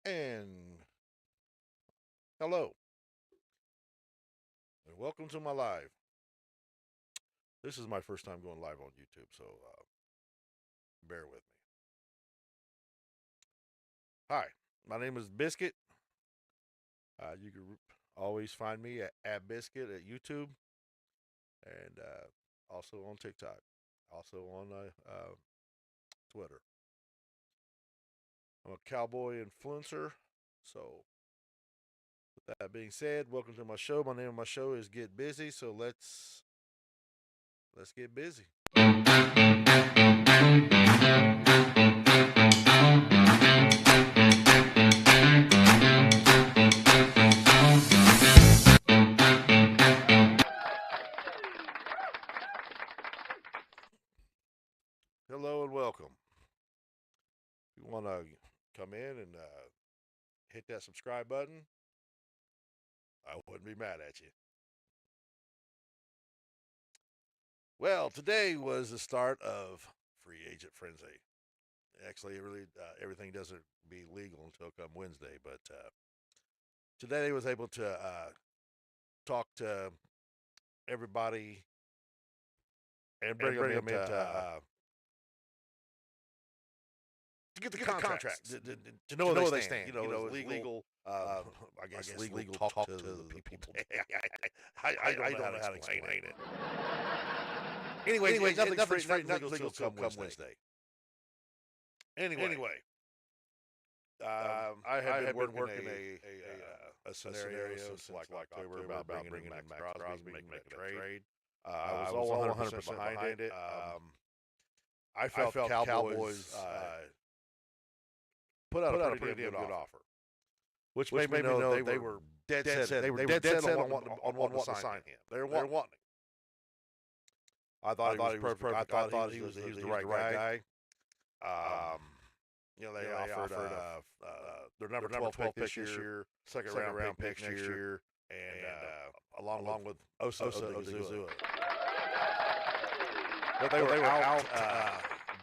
And hello, and welcome to my live. This is my first time going live on YouTube, so bear with me. Hi, my name is Biscuit. You can always find me at Biscuit at YouTube and also on TikTok, also on Twitter. I'm a cowboy influencer. So, with that being said, welcome to my show. My name of my show is Get Busy. So let's get busy. Hello and welcome. If you want to come in and hit that subscribe button, I wouldn't be mad at you. Well, today was the start of free agent frenzy. Actually, everything doesn't be legal until come Wednesday, but today I was able to talk to everybody and bring them into to get the contracts, to know where they stand. It's legal. I guess legal talk to the people. I don't know how to explain it. Anyway, nothing's legal till come Wednesday. Anyway, I have been working a scenario since like October about bringing in Max Crosby, making a trade. I was all 100% behind it. I felt Cowboys put out a pretty damn good offer, which made me know they were dead set. They were dead set on wanting to sign him. They were wanting him. I thought he was perfect. I thought he was the right guy. They offered their number 12 pick this year, second round pick next year, and along with Osa Odigizua. But they were out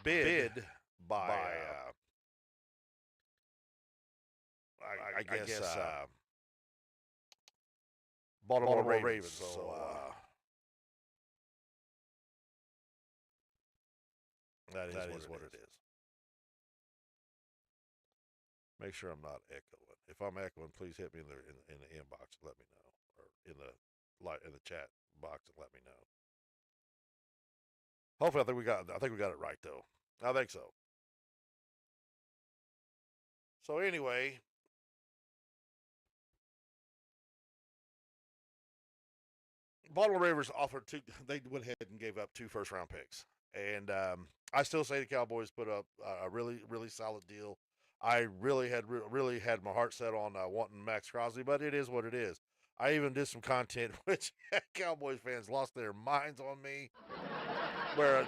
bid by I guess Baltimore Ravens. So that is what it is. Make sure I'm not echoing. If I'm echoing, please hit me in the inbox and let me know, or in the chat box and let me know. Hopefully, I think we got it right though. I think so. So anyway, Baltimore Ravens offered two. They went ahead and gave up two first round picks, and I still say the Cowboys put up a really solid deal. I really had my heart set on wanting Max Crosby, but it is what it is. I even did some content which Cowboys fans lost their minds on me, where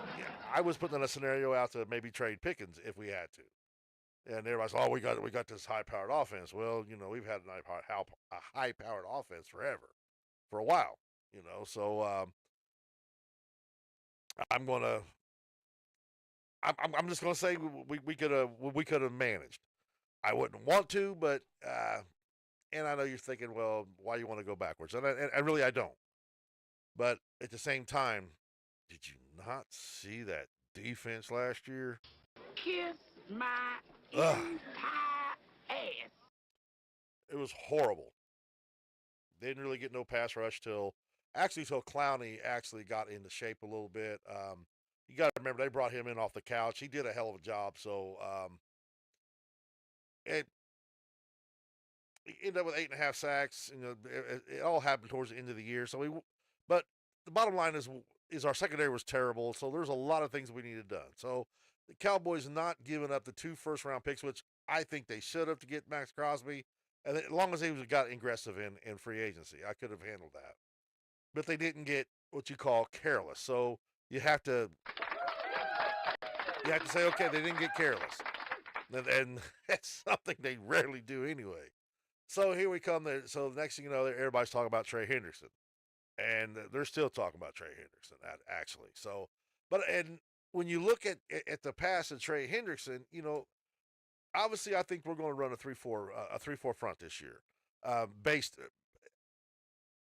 I was putting a scenario out to maybe trade Pickens if we had to, and everybody's oh we got this high powered offense. Well, we've had a high powered offense forever, for a while, So I'm gonna I'm just gonna say we could have managed. I wouldn't want to, but and I know you're thinking, well, why you want to go backwards? And really I don't. But at the same time, did you not see that defense last year? Kiss my Ugh, entire ass. it was horrible. Didn't really get no pass rush till Clowney actually got into shape a little bit. You got to remember they brought him in off the couch. He did a hell of a job. So it he ended up with 8.5 sacks. It all happened towards the end of the year. But the bottom line is our secondary was terrible. So there's a lot of things we needed done. So the Cowboys not giving up the two first round picks, which I think they should have to get Max Crosby, and as long as they got aggressive in free agency, I could have handled that. But they didn't get what you call careless. So you have to say, okay, they didn't get careless, and that's something they rarely do anyway. So here we come there. So the next thing you know, everybody's talking about Trey Henderson, and they're still talking about Trey Henderson actually. So, but and when you look at the past of Trey Henderson, obviously, I think we're going to run a 3-4 front this year. Based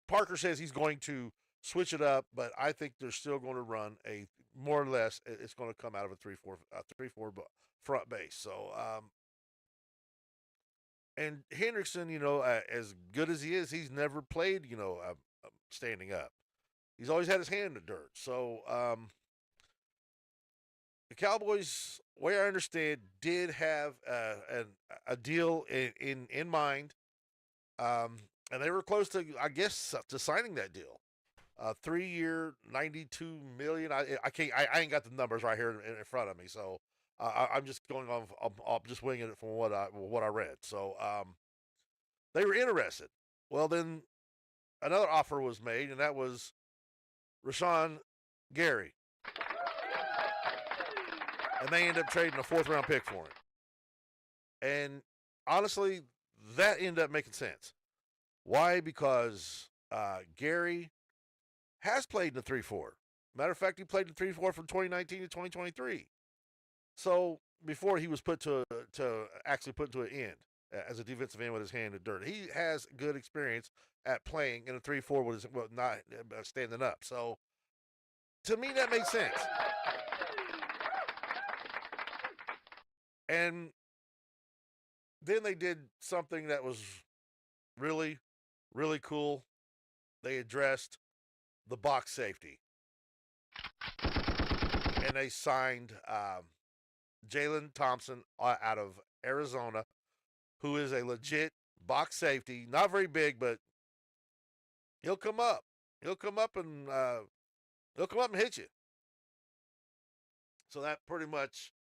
Parker says he's going to switch it up, but I think they're still going to run a more or less. It's going to come out of a 3-4 front base. So, and Hendrickson, as good as he is, he's never played, standing up. He's always had his hand in the dirt. So, the Cowboys, way I understand, did have a deal in mind, and they were close to, I guess, to signing that deal. 3-year, $92 million. I can't. I ain't got the numbers right here in front of me, so I'm just going off. I'm just winging it from what I read. So they were interested. Well, then another offer was made, and that was Rashon Gary, and they ended up trading a 4th-round pick for him. And honestly, that ended up making sense. Why? Because Gary has played in the 3-4. Matter of fact, he played in the 3-4 from 2019 to 2023. So before he was actually put to an end as a defensive end with his hand in the dirt, he has good experience at playing in a 3-4 with his not standing up. So to me, that makes sense. And then they did something that was really, really cool. They addressed the box safety. And they signed Jalen Thompson out of Arizona, who is a legit box safety. Not very big, but he'll come up. He'll come up and hit you. So that pretty much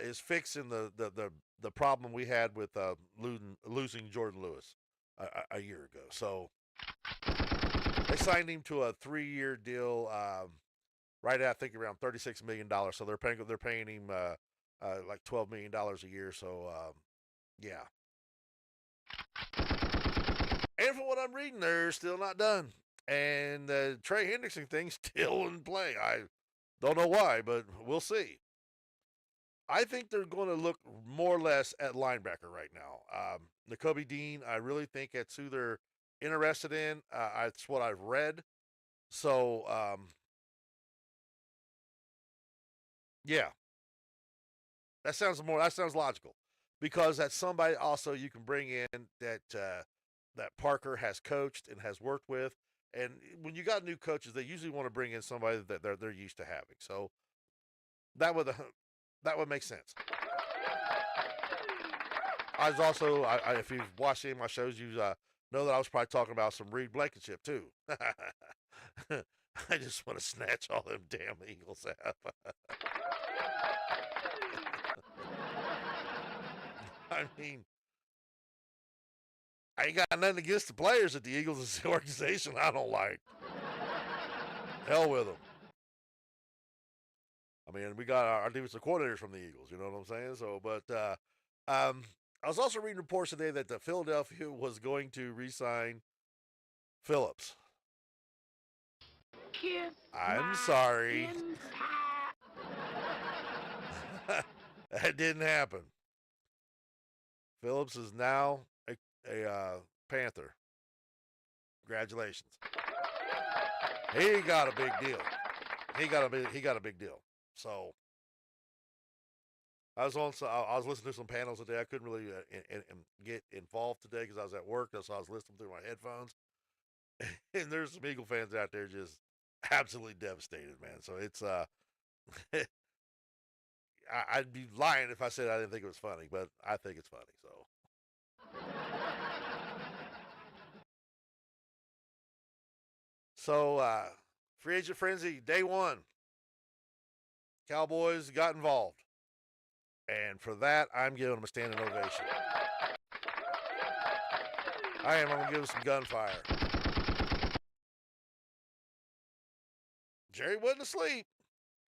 is fixing the problem we had with losing Jordan Lewis a year ago. So they signed him to a 3-year deal, right at, I think, around $36 million. So they're paying him like $12 million a year. So yeah. And from what I'm reading, they're still not done. And the Trey Hendrickson thing's still in play. I don't know why, but we'll see. I think they're going to look more or less at linebacker right now. Nakobe Dean, I really think that's who they're interested in. That's what I've read. So, yeah, that sounds logical, because that's somebody also you can bring in that Parker has coached and has worked with. And when you got new coaches, they usually want to bring in somebody that they're used to having. So that would make sense. I was also, if you've watched any of my shows, you know that I was probably talking about some Reed Blankenship too. I just want to snatch all them damn Eagles have. I mean, I ain't got nothing against the players at the Eagles. It's the organization I don't like. Hell with them. I mean, we got our defensive coordinators from the Eagles. You know what I'm saying? So, but I was also reading reports today that the Philadelphia was going to re-sign Phillips. Kiss I'm my sorry. inside. That didn't happen. Phillips is now a Panther. Congratulations. He got a big deal. He got a big deal. So I was listening to some panels today. I couldn't really get involved today because I was at work, so I was listening through my headphones. And there's some Eagle fans out there just absolutely devastated, man. So it's I'd be lying if I said I didn't think it was funny, but I think it's funny. So free agent frenzy day one. Cowboys got involved, and for that, I'm giving them a standing ovation. I'm going to give them some gunfire. Jerry wasn't asleep.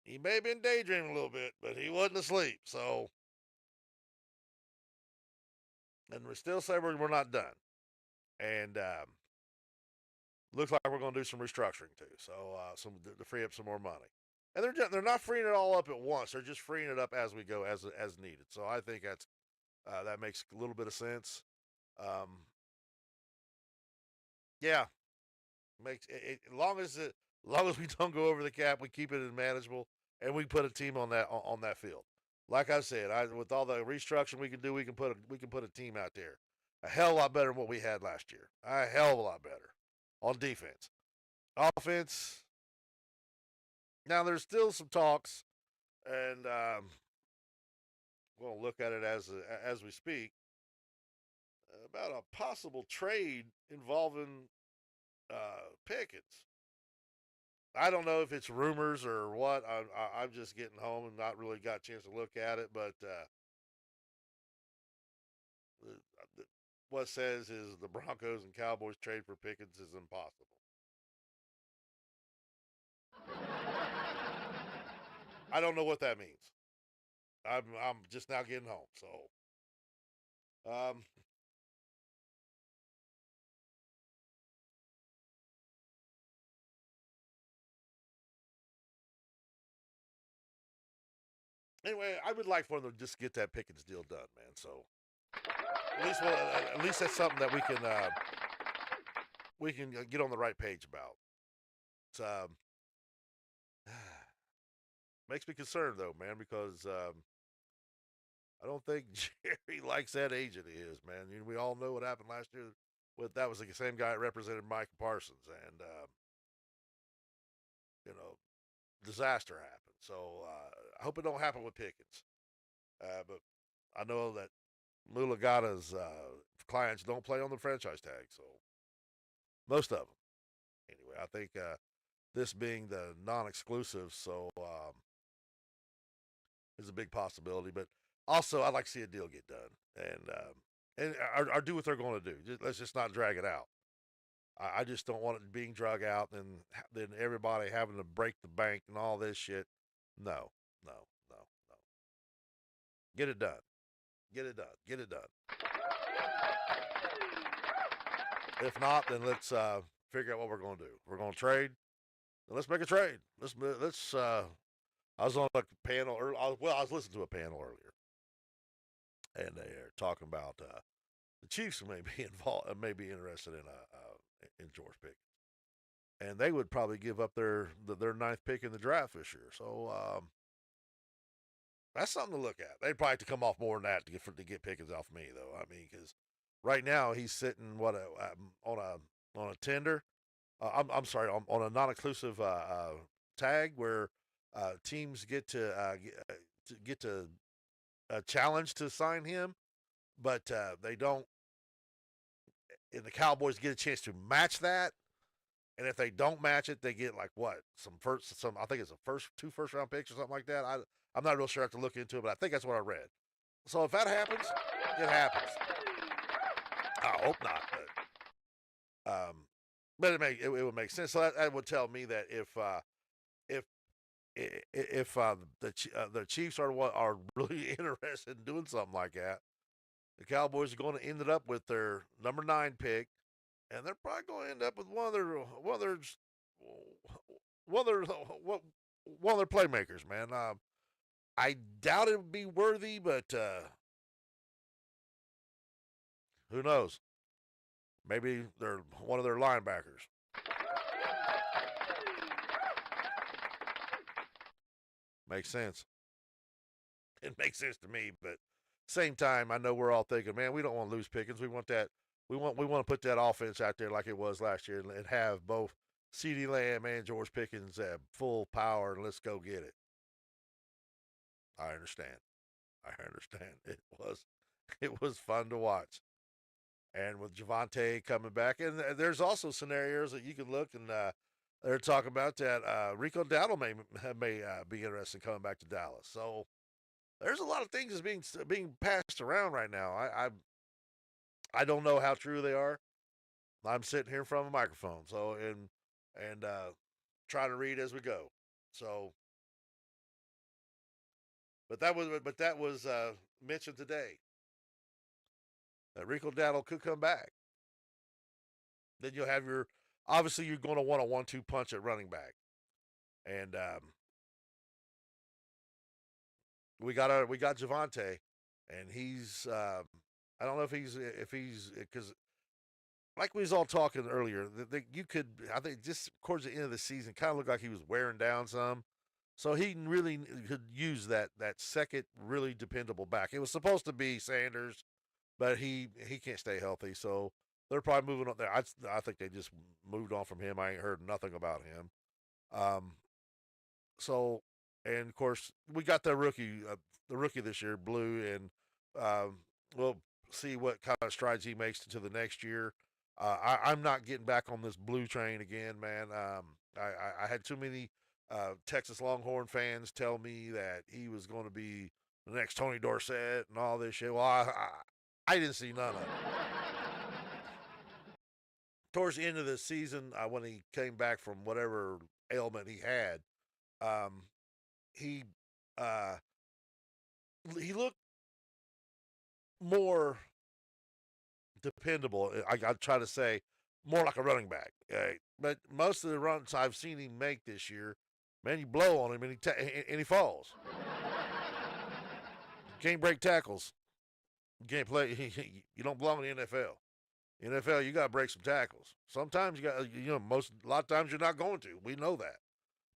He may have been daydreaming a little bit, but he wasn't asleep. So, and we still say we're not done. And looks like we're going to do some restructuring too. So, to free up some more money. And they're not freeing it all up at once. They're just freeing it up as we go, as needed. So I think That makes a little bit of sense. Um, yeah, makes it, as long as we don't go over the cap, we keep it manageable, and we put a team on that field. Like I said, with all the restructuring we can do, we can put a team out there, a hell of a lot better than what we had last year. A hell of a lot better on defense. Offense. Now there's still some talks, and we'll look at it as we speak about a possible trade involving Pickens. I don't know if it's rumors or what. I'm just getting home and not really got a chance to look at it, but what it says is the Broncos and Cowboys trade for Pickens is impossible. I don't know what that means. I'm just now getting home, so um, anyway, I would like for them to just get that Pickens deal done, man. So at least that's something that we can get on the right page about. It's, makes me concerned though, man, because I don't think Jerry likes that agent of his, man. We all know what happened last year. With that was the same guy that represented Mike Parsons, and you know, disaster happened. So I hope it don't happen with Pickens. But I know that Mulugata's clients don't play on the franchise tag, so most of them. Anyway, I think this being the non-exclusive, so is a big possibility. But also, I'd like to see a deal get done and do what they're going to do. Let's just not drag it out. I just don't want it being drug out and then everybody having to break the bank and all this shit. No, no, no, no. Get it done. Get it done. Get it done. If not, then let's figure out what we're going to do. We're going to trade. Then let's make a trade. Let's. I was on a panel. I was listening to a panel earlier, and they're talking about the Chiefs may be involved, may be interested in George Pickens, and they would probably give up their ninth pick in the draft this year. So that's something to look at. They'd probably have to come off more than that to get Pickens off me, though. I mean, because right now he's sitting on a tender. I'm sorry, on a non-inclusive tag where teams get to challenge to sign him, but they don't. And the Cowboys get a chance to match that. And if they don't match it, they get like what some I think it's two first round picks or something like that. I'm not real sure. I have to look into it, but I think that's what I read. So if that happens, it happens. I hope not, but it would make sense. So that would tell me that if the Chiefs are really interested in doing something like that, the Cowboys are going to end it up with their number 9 pick, and they're probably going to end up with one of their playmakers. Man, I doubt it would be Worthy, but who knows? Maybe they're one of their linebackers. Makes sense. It makes sense to me, but same time, I know we're all thinking, man, we don't want to lose Pickens. We want that. We want to put that offense out there like it was last year and have both CeeDee Lamb and George Pickens at full power, and let's go get it. I understand. I understand. It was fun to watch. And with Javante coming back, and there's also scenarios that you can look and they're talking about that Rico Dowdle may be interested in coming back to Dallas. So there's a lot of things that's being passed around right now. I don't know how true they are. I'm sitting here in front of a microphone, so and trying to read as we go. So, but that was mentioned today that Rico Dowdle could come back. Then you'll have obviously you're going to want a 1-2 punch at running back, and we got Javante, and he's I don't know if he's because like we was all talking earlier, you could I think just towards the end of the season, kind of looked like he was wearing down some. So he really could use that second really dependable back. It was supposed to be Sanders, but he can't stay healthy. So they're probably moving on there. I think they just moved on from him. I ain't heard nothing about him. Um, so and of course we got the rookie this year, Blue, and we'll see what kind of strides he makes into the next year. I'm not getting back on this Blue train again, man. I had too many Texas Longhorn fans tell me that he was going to be the next Tony Dorsett and all this shit. Well, I didn't see none of it. Towards the end of the season, when he came back from whatever ailment he had, um, he uh, he looked more dependable. I try to say more like a running back. But most of the runs I've seen him make this year, man, you blow on him and he falls. You can't break tackles. You can't play. You don't belong in the NFL. NFL, you got to break some tackles. Sometimes you got, a lot of times you're not going to. We know that.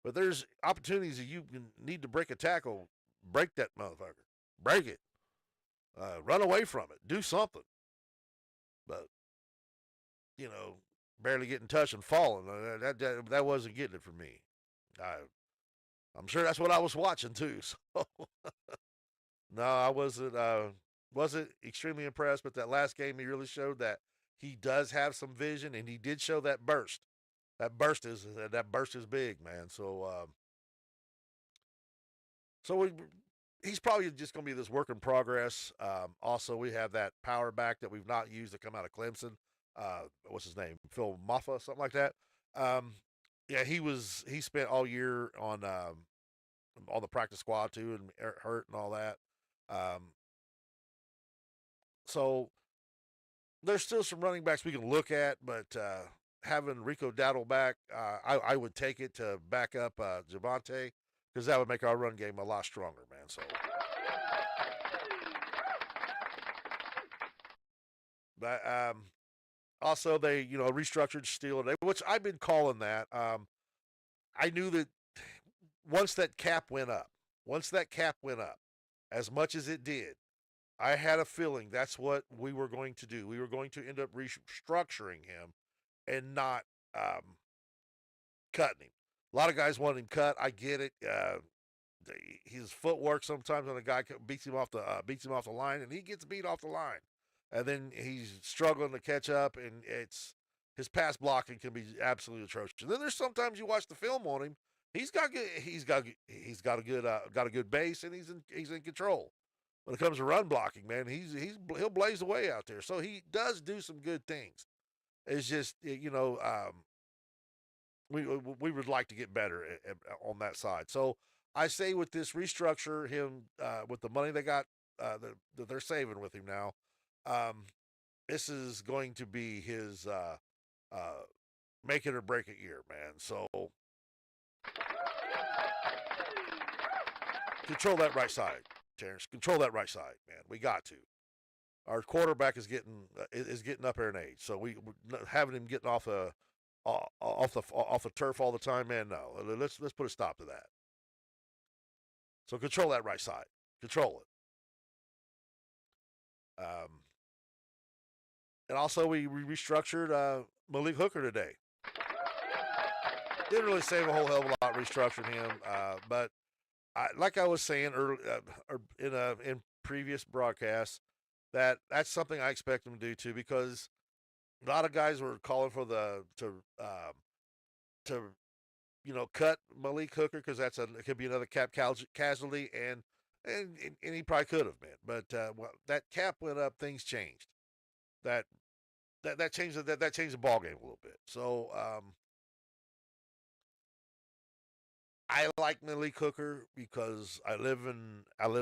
But there's opportunities that you need to break a tackle. Break that motherfucker. Break it. Run away from it. Do something. But barely getting touched and falling. That wasn't getting it for me. I'm sure that's what I was watching too. So no, I wasn't extremely impressed. But that last game, he really showed that he does have some vision, and he did show that burst. That burst is big, man. So he's probably just going to be this work in progress. Also, we have that power back that we've not used to come out of Clemson. What's his name? Phil Maffa, something like that. Um, yeah, he spent all year on the practice squad too, and hurt and all that. Um, so there's still some running backs we can look at, but having Rico Dowdle back, I would take it to back up Javante because that would make our run game a lot stronger, man. So, but also they restructured Steele, which I've been calling that. I knew that once that cap went up, as much as it did, I had a feeling that's what we were going to do. We were going to end up restructuring him and not cutting him. A lot of guys want him cut. I get it. His footwork sometimes when a guy beats him off the line, and he gets beat off the line, and then he's struggling to catch up, and his pass blocking can be absolutely atrocious. And then there's sometimes you watch the film on him. He's got a good base, and he's in control. When it comes to run blocking, man, he'll blaze away out there. So he does do some good things. It's just we would like to get better on that side. So I say with this restructure, him with the money they got that they're saving with him now, um, this is going to be his make it or break it year, man. So control that right side, Terrence. Control that right side, man. We got to. Our quarterback is getting up there in age, so we're having him getting off the turf all the time, man. No, let's put a stop to that. So control that right side. Control it. And also we restructured Malik Hooker today. Didn't really save a whole hell of a lot restructuring him, but like I was saying earlier in previous broadcasts, that's something I expect him to do too, because a lot of guys were calling for to cut Malik Hooker because it could be another cap casualty, and he probably could have been, but that cap went up, things changed. That that changed that changed the ball game a little bit. So I like Malik Hooker because I live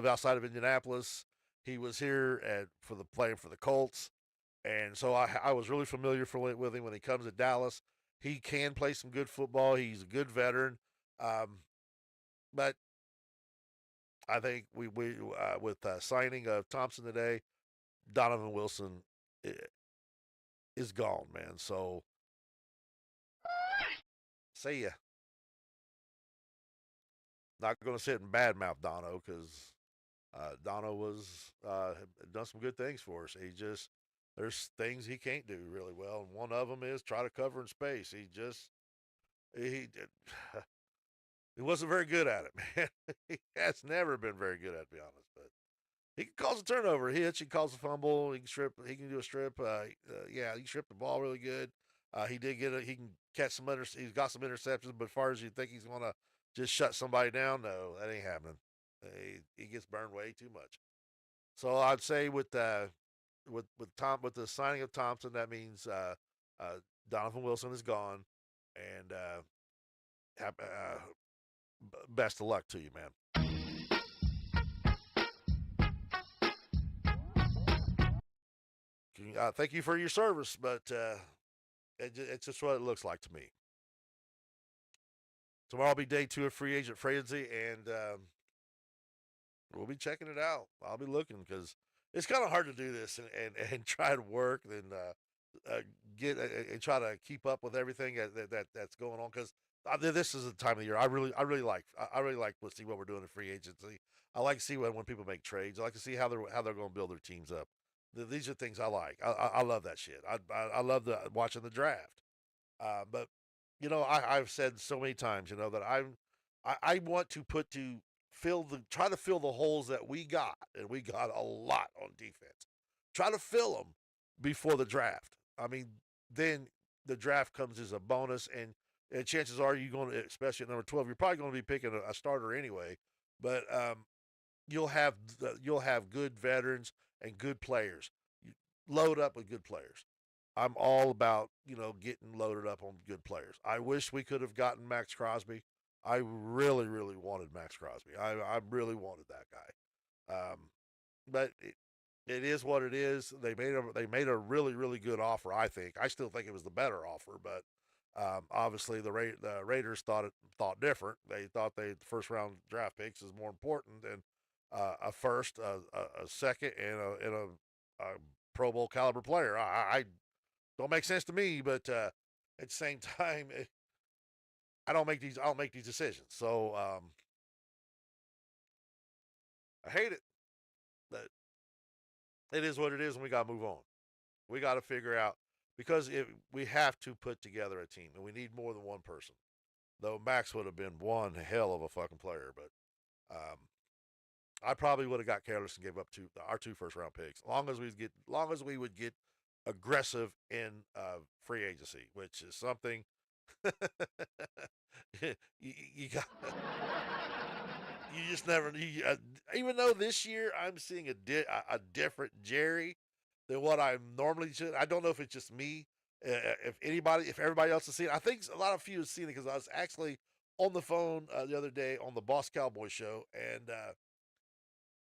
outside of Indianapolis. He was here for the playing for the Colts, and so I was really familiar with him when he comes to Dallas. He can play some good football. He's a good veteran, um, but I think we with signing of Thompson today, Donovan Wilson is gone, man. So see ya. Not going to sit and badmouth Dono because Dono was done some good things for us. He just there's things he can't do really well, and one of them is try to cover in space. He he wasn't very good at it, man. He has never been very good at it, to be honest. But he can cause a turnover. He hits. He calls a fumble. He can strip. He can do a strip. Yeah, he stripped the ball really good. He did get it. He can catch some under. He's got some interceptions. But as far as you think he's gonna just shut somebody down, no, that ain't happening. He gets burned way too much. So I'd say with the signing of Thompson, that means uh, Donovan Wilson is gone, and best of luck to you, man. Thank you for your service, but it's just what it looks like to me. Tomorrow will be day 2 of free agent frenzy, and we'll be checking it out. I'll be looking because it's kind of hard to do this and try to work and get and try to keep up with everything that's going on. Because this is the time of the year I really like to see what we're doing in free agency. I like to see when people make trades. I like to see how they're going to build their teams up. These are things I like. I love that shit. I love watching the draft. But I've said so many times, that I want to try to fill the holes that we got, and we got a lot on defense. Try to fill them before the draft. I mean, then the draft comes as a bonus, and chances are you're going to, especially at number 12, you're probably going to be picking a starter anyway. But you'll have good veterans and good players. You load up with good players. I'm all about getting loaded up on good players. I wish we could have gotten Max Crosby. I really, really wanted Max Crosby. I really wanted that guy. But it is what it is. They made a really, really good offer. I still think it was the better offer, but obviously the Raiders thought different. They thought the first round draft picks is more important than a first, a second, and a Pro Bowl caliber player. I don't make sense to me, but at the same time, I don't make these decisions. So I hate it, but it is what it is, and we got to move on. We got to figure out because we have to put together a team, and we need more than one person. Though Max would have been one hell of a fucking player, but I probably would have got careless and gave up our 2 first round picks. Long as we would get aggressive in free agency, which is something you got. You just never. Even though this year I'm seeing a different Jerry than what I normally should. I don't know if it's just me. If everybody else has seen it, I think a lot of you have seen it because I was actually on the phone the other day on the Boss Cowboy show, and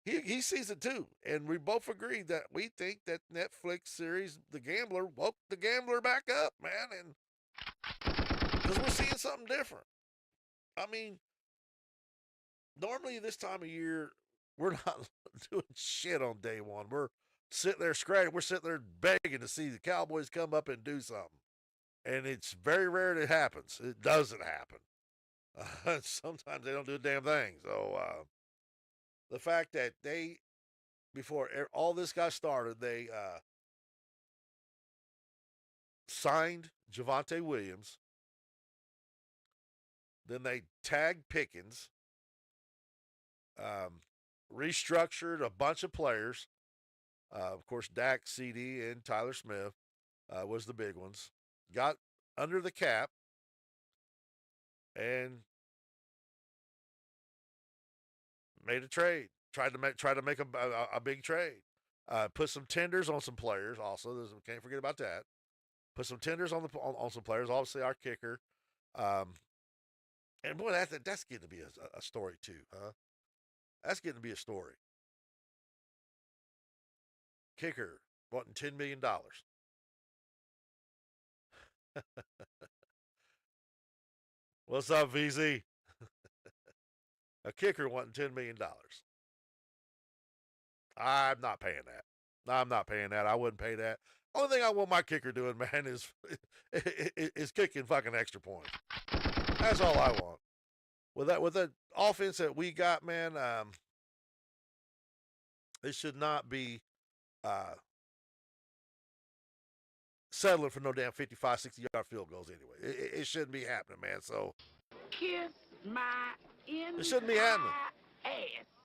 he sees it too, and we both agreed that we think that Netflix series The Gambler woke the gambler back up, man, and because we're seeing something different. I mean, normally this time of year we're not doing shit on day one. We're sitting there scratching. We're sitting there begging to see the Cowboys come up and do something, and it's very rare that it happens. It doesn't happen. Sometimes they don't do a damn thing. So the fact that before all this got started, they signed Javante Williams. Then they tagged Pickens, um, restructured a bunch of players. Of course, Dak, CD, and Tyler Smith was the big ones. Got under the cap and made a trade. Tried to make a big trade. Put some tenders on some players. Also, can't forget about that. Put some tenders on some players. Obviously, our kicker. Um, and boy, that's getting to be a story too, huh? That's getting to be a story. Kicker wanting $10 million. What's up, VZ? A kicker wanting $10 million. I'm not paying that. I'm not paying that. I wouldn't pay that. Only thing I want my kicker doing, man, is kicking fucking extra points. That's all I want. With that offense that we got, man, it should not be uh, settling for no damn 55, 60-yard field goals anyway. It shouldn't be happening, man. So Kiss my it shouldn't be happening. ass.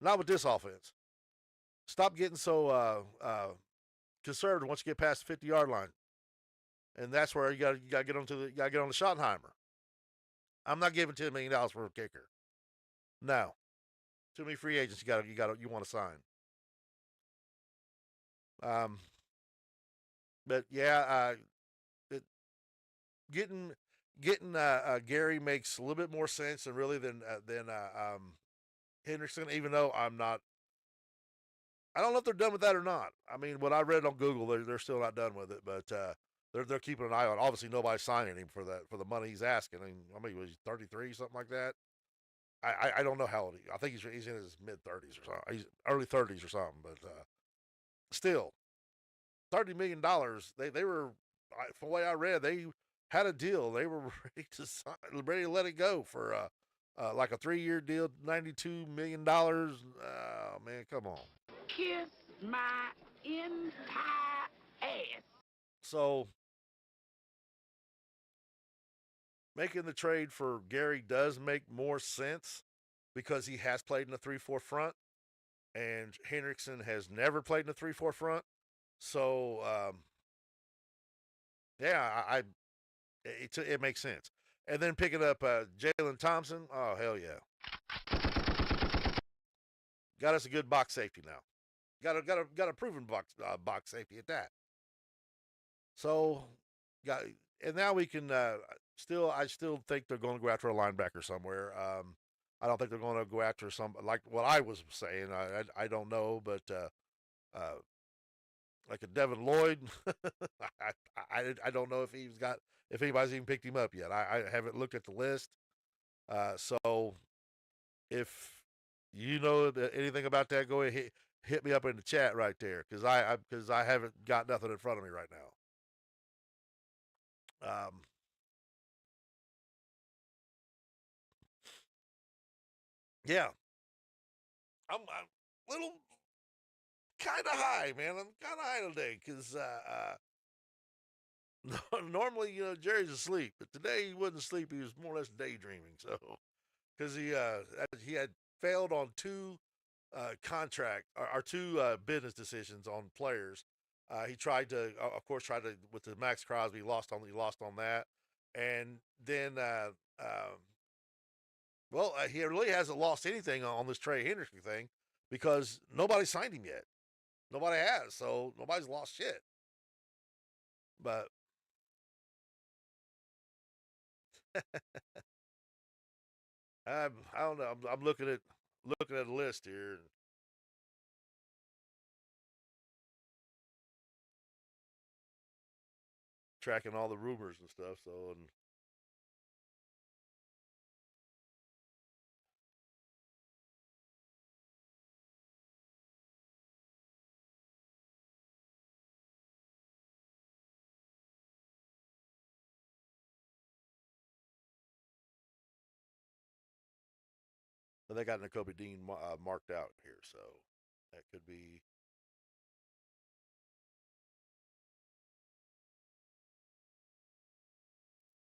Not with this offense. Stop getting so conservative once you get past the 50-yard line, and that's where you got to get onto the Schottenheimer. I'm not giving $10 million for a kicker. No, too many free agents you want to sign. But yeah, getting Gary makes a little bit more sense than really than Henderson. Even though I don't know if they're done with that or not. I mean, what I read on Google, they're still not done with it, but they're keeping an eye on. Obviously, nobody's signing him for the money he's asking. I mean, was he 33, something like that? I don't know how old he. I think he's in his mid 30s or something. He's early 30s or something, but still, $30 million. They were, from the way I read, they had a deal. They were ready to let it go for like a 3-year deal, $92 million. Oh man, come on. Kiss my entire ass. So making the trade for Gary does make more sense because he has played in a 3-4 front, and Hendrickson has never played in a 3-4 front. So yeah, it makes sense. And then picking up Jalen Thompson, oh hell yeah, got us a good box safety now. Got a proven box safety at that. So got and now we can I still think they're going to go after a linebacker somewhere. I don't think they're going to go after some like what I was saying. I don't know, but like a Devin Lloyd, I don't know if anybody's even picked him up yet. I haven't looked at the list. So if you know anything about that, go ahead hit me up in the chat right there because I haven't got nothing in front of me right now. Yeah, I'm a little kind of high, man. I'm kind of high today because normally, Jerry's asleep, but today he wasn't asleep. He was more or less daydreaming. So, because he had failed on two contract or two business decisions on players. He tried to, of course, with the Max Crosby. He lost on that, and then, he really hasn't lost anything on this Trey Henderson thing because nobody signed him yet. Nobody has, so nobody's lost shit. But I don't know. I'm looking at a list here, tracking all the rumors and stuff. So, and they got Nakobe Dean marked out here, so that could be.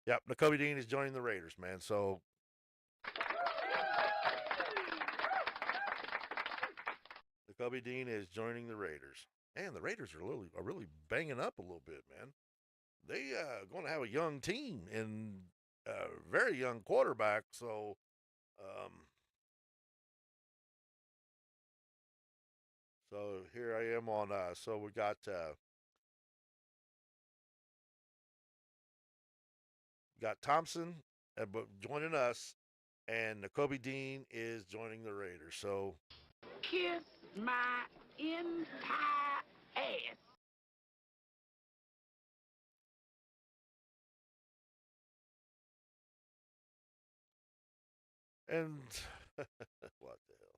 Yep, Nakobe Dean is joining the Raiders, man. So Nakobe Dean is joining the Raiders. Man, the Raiders are really banging up a little bit, man. They going to have a young team and a very young quarterback. Um, so here I am on. So we got Thompson, but joining us, and Nakobe Dean is joining the Raiders. So Kiss my entire ass. and what the hell?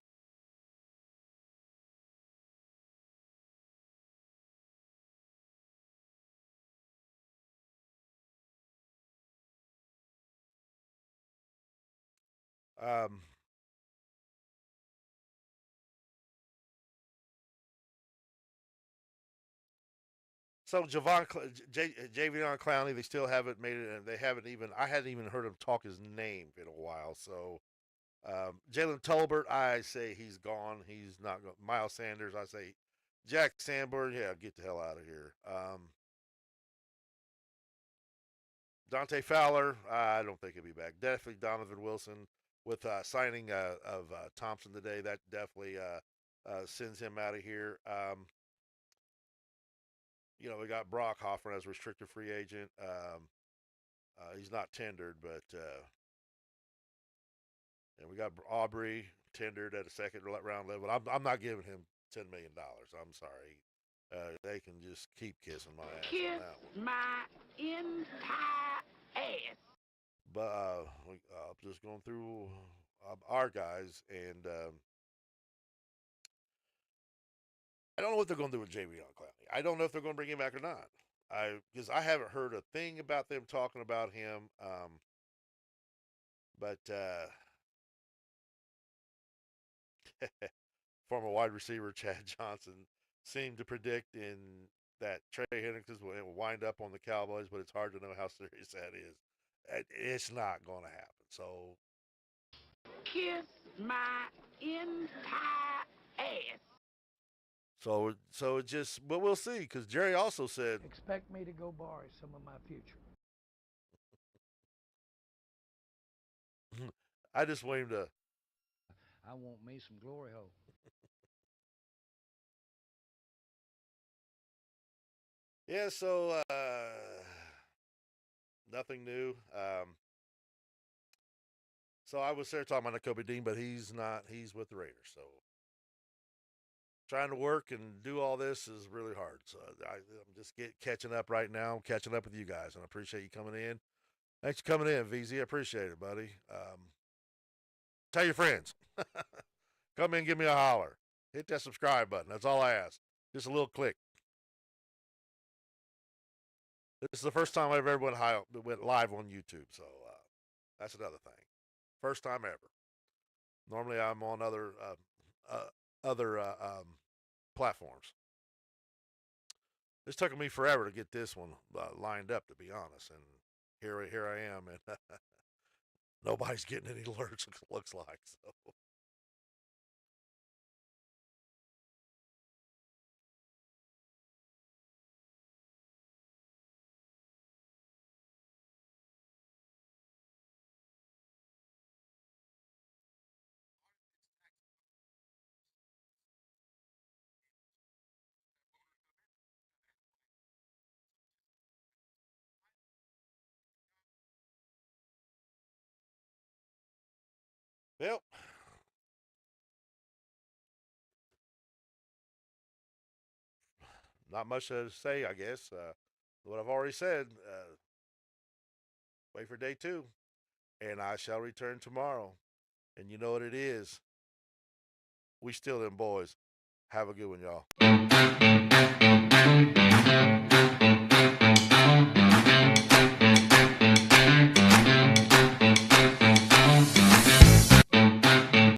Um, so Javion Clowney, they still haven't made it, and they haven't even. I hadn't even heard him talk his name in a while. So Jalen Tolbert, I say he's gone. He's not going. Miles Sanders, I say Jack Sanborn, yeah, get the hell out of here. Dante Fowler, I don't think he'll be back. Definitely Donovan Wilson with signing of Thompson today. That definitely sends him out of here. We got Brock Hoffman as restricted free agent. He's not tendered, but and we got Aubrey tendered at a second round level. I'm not giving him $10 million. I'm sorry. They can just keep kissing my ass Kiss on that one. my entire ass. But just going through our guys, and I don't know what they're going to do with Javion Clowney. I don't know if they're going to bring him back or not. Because I haven't heard a thing about them talking about him. But former wide receiver Chad Johnson seemed to predict in that Trey Hendrickson will wind up on the Cowboys, but it's hard to know how serious that is. It's not going to happen. Kiss my entire ass. So it just, but we'll see. Because Jerry also said, Expect me to go borrow some of my future. I just want him to. I want me some glory hole. Yeah, so nothing new. So I was there talking about Kobe Dean, but he's not. He's with the Raiders. So trying to work and do all this is really hard. So I'm just catching up right now. I'm catching up with you guys, and I appreciate you coming in. Thanks for coming in, VZ. I appreciate it, buddy. Tell your friends. Come in, give me a holler. Hit that subscribe button. That's all I ask. Just a little click. This is the first time I've ever went live on YouTube, so that's another thing. First time ever. Normally, I'm on other platforms. It's taken me forever to get this one lined up, to be honest, and here I am, and nobody's getting any alerts. Looks like so. Well, not much to say, I guess. What I've already said. Wait for day 2, and I shall return tomorrow. And you know what it is. We still them boys. Have a good one, y'all.